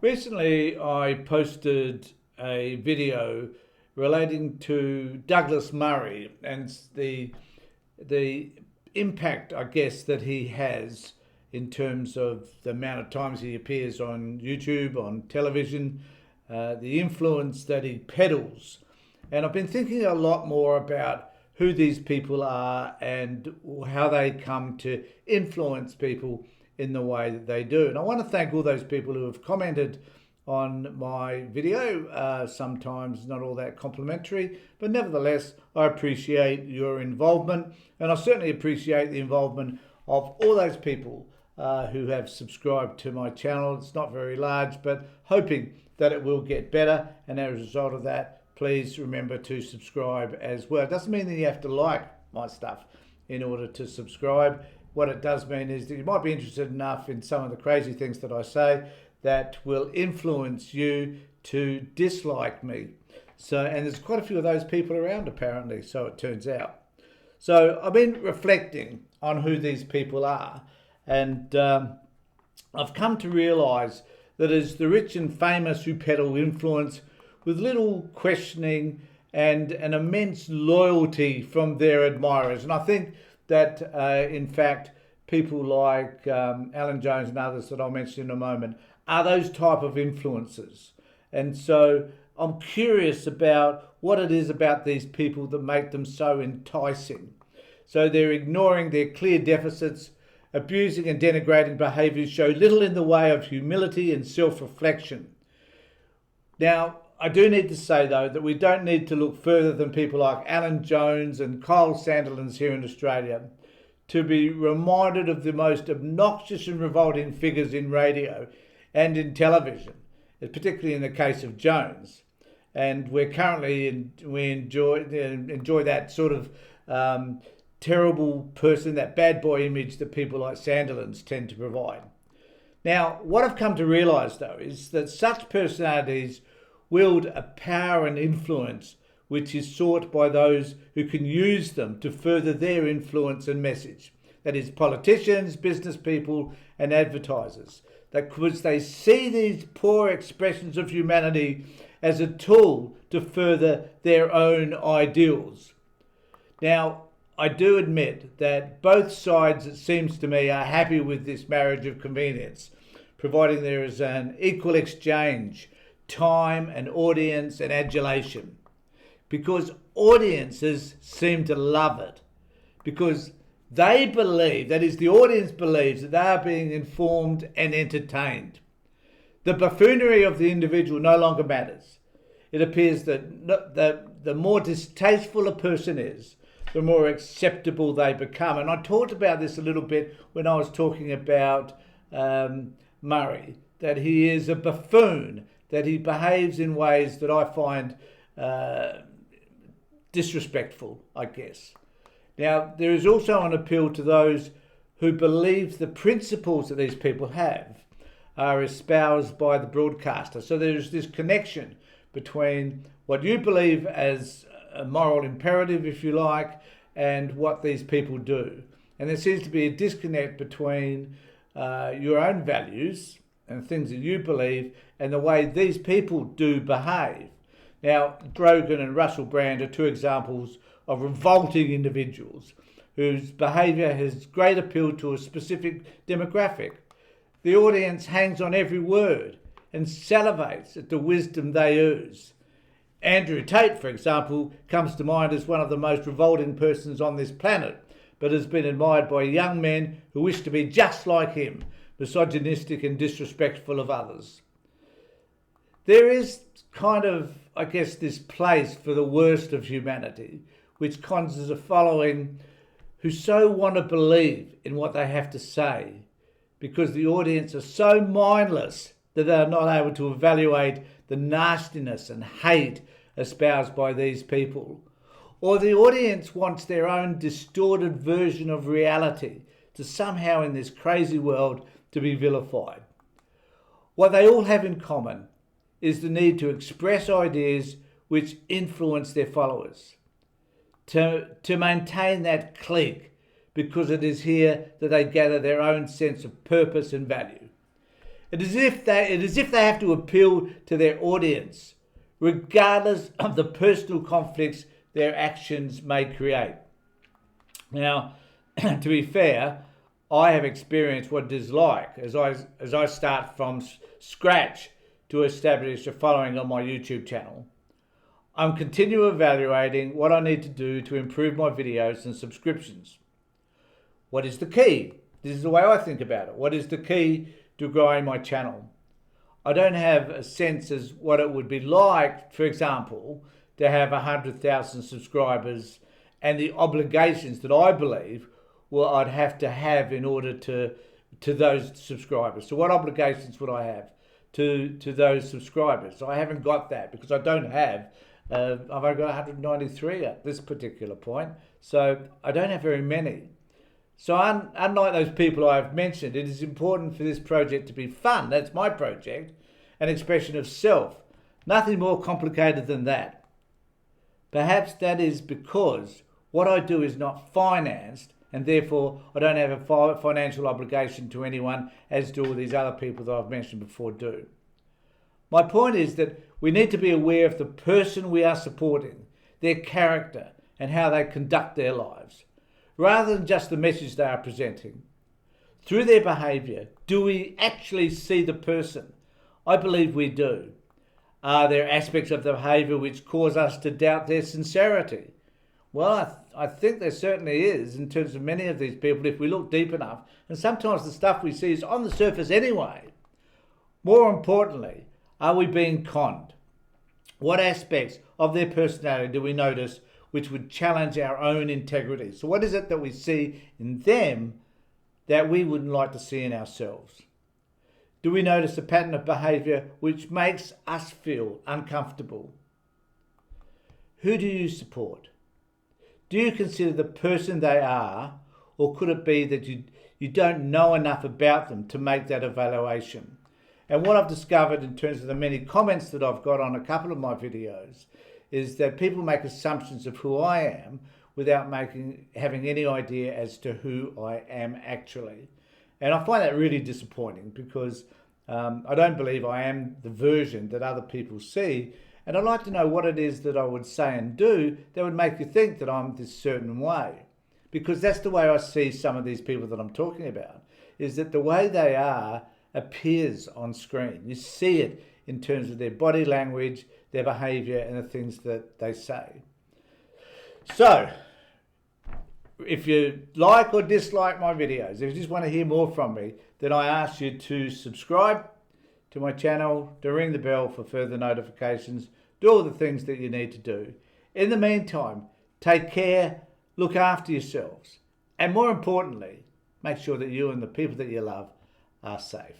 Recently, I posted a video relating to Douglas Murray and the impact, I guess, that he has in terms of the amount of times he appears on YouTube, on television, the influence that he peddles. And I've been thinking a lot more about who these people are and how they come to influence people in the way that they do. And I want to thank all those people who have commented on my video, sometimes not all that complimentary, but nevertheless, I appreciate your involvement, and I certainly appreciate the involvement of all those people who have subscribed to my channel. It's not very large, but hoping that it will get better, and as a result of that, please remember to subscribe as well. It doesn't mean that you have to like my stuff in order to subscribe. What it does mean is that you might be interested enough in some of the crazy things that I say that will influence you to dislike me. And there's quite a few of those people around apparently, so it turns out. So I've been reflecting on who these people are, and I've come to realise that it's the rich and famous who peddle influence with little questioning and an immense loyalty from their admirers. And I think that, in fact, people like Alan Jones and others that I'll mention in a moment are those type of influencers. And so I'm curious about what it is about these people that make them so enticing. So they're ignoring their clear deficits, abusing and denigrating behaviours, show little in the way of humility and self-reflection. Now, I do need to say, though, that we don't need to look further than people like Alan Jones and Kyle Sandilands here in Australia to be reminded of the most obnoxious and revolting figures in radio and in television, particularly in the case of Jones. And we enjoy that sort of terrible person, that bad boy image that people like Sandilands tend to provide. Now, what I've come to realise, though, is that such personalities wield a power and influence which is sought by those who can use them to further their influence and message. That is, politicians, business people, and advertisers. Because they see these poor expressions of humanity as a tool to further their own ideals. Now, I do admit that both sides, it seems to me, are happy with this marriage of convenience, providing there is an equal exchange, time and audience and adulation, because audiences seem to love it, because they believe, that is, the audience believes that they are being informed and entertained. The buffoonery of the individual no longer matters. It appears that the more distasteful a person is, the more acceptable they become. And I talked about this a little bit when I was talking about Murray, that he is a buffoon, that he behaves in ways that I find disrespectful, I guess. Now, there is also an appeal to those who believe the principles that these people have are espoused by the broadcaster. So there's this connection between what you believe as a moral imperative, if you like, and what these people do. And there seems to be a disconnect between your own values and things that you believe and the way these people do behave. Now, Grogan and Russell Brand are two examples of revolting individuals whose behaviour has great appeal to a specific demographic. The audience hangs on every word and salivates at the wisdom they ooze. Andrew Tate, for example, comes to mind as one of the most revolting persons on this planet, but has been admired by young men who wish to be just like him, misogynistic and disrespectful of others. There is kind of, I guess, this place for the worst of humanity, which conjures a following who so want to believe in what they have to say because the audience are so mindless that they are not able to evaluate the nastiness and hate espoused by these people. Or the audience wants their own distorted version of reality to somehow in this crazy world to be vilified. What they all have in common is the need to express ideas which influence their followers, to maintain that clique, because it is here that they gather their own sense of purpose and value. It is as if they have to appeal to their audience, regardless of the personal conflicts their actions may create. Now, to be fair, I have experienced what it is like as I start from scratch to establish a following on my YouTube channel. I'm continually evaluating what I need to do to improve my videos and subscriptions. What is the key? This is the way I think about it. What is the key to growing my channel? I don't have a sense as what it would be like, for example, to have 100,000 subscribers and the obligations that I believe I'd have to have in order to those subscribers. So what obligations would I have to those subscribers? I haven't got that because I don't have, I've only got 193 at this particular point. So I don't have very many. So unlike those people I've mentioned, it is important for this project to be fun. That's my project, an expression of self. Nothing more complicated than that. Perhaps that is because what I do is not financed, and therefore I don't have a financial obligation to anyone, as do all these other people that I've mentioned before do. My point is that we need to be aware of the person we are supporting, their character, and how they conduct their lives, rather than just the message they are presenting. Through their behaviour, do we actually see the person? I believe we do. Are there aspects of the behaviour which cause us to doubt their sincerity? Well, I think there certainly is in terms of many of these people if we look deep enough. And sometimes the stuff we see is on the surface anyway. More importantly, are we being conned? What aspects of their personality do we notice which would challenge our own integrity? So what is it that we see in them that we wouldn't like to see in ourselves? Do we notice a pattern of behaviour which makes us feel uncomfortable? Who do you support? Do you consider the person they are, or could it be that you don't know enough about them to make that evaluation? And what I've discovered in terms of the many comments that I've got on a couple of my videos is that people make assumptions of who I am without having any idea as to who I am actually. And I find that really disappointing because I don't believe I am the version that other people see. And I'd like to know what it is that I would say and do that would make you think that I'm this certain way. Because that's the way I see some of these people that I'm talking about, is that the way they are appears on screen. You see it in terms of their body language, their behaviour, and the things that they say. So, if you like or dislike my videos, if you just want to hear more from me, then I ask you to subscribe to my channel, to ring the bell for further notifications, do all the things that you need to do. In the meantime, take care, look after yourselves, and more importantly, make sure that you and the people that you love are safe.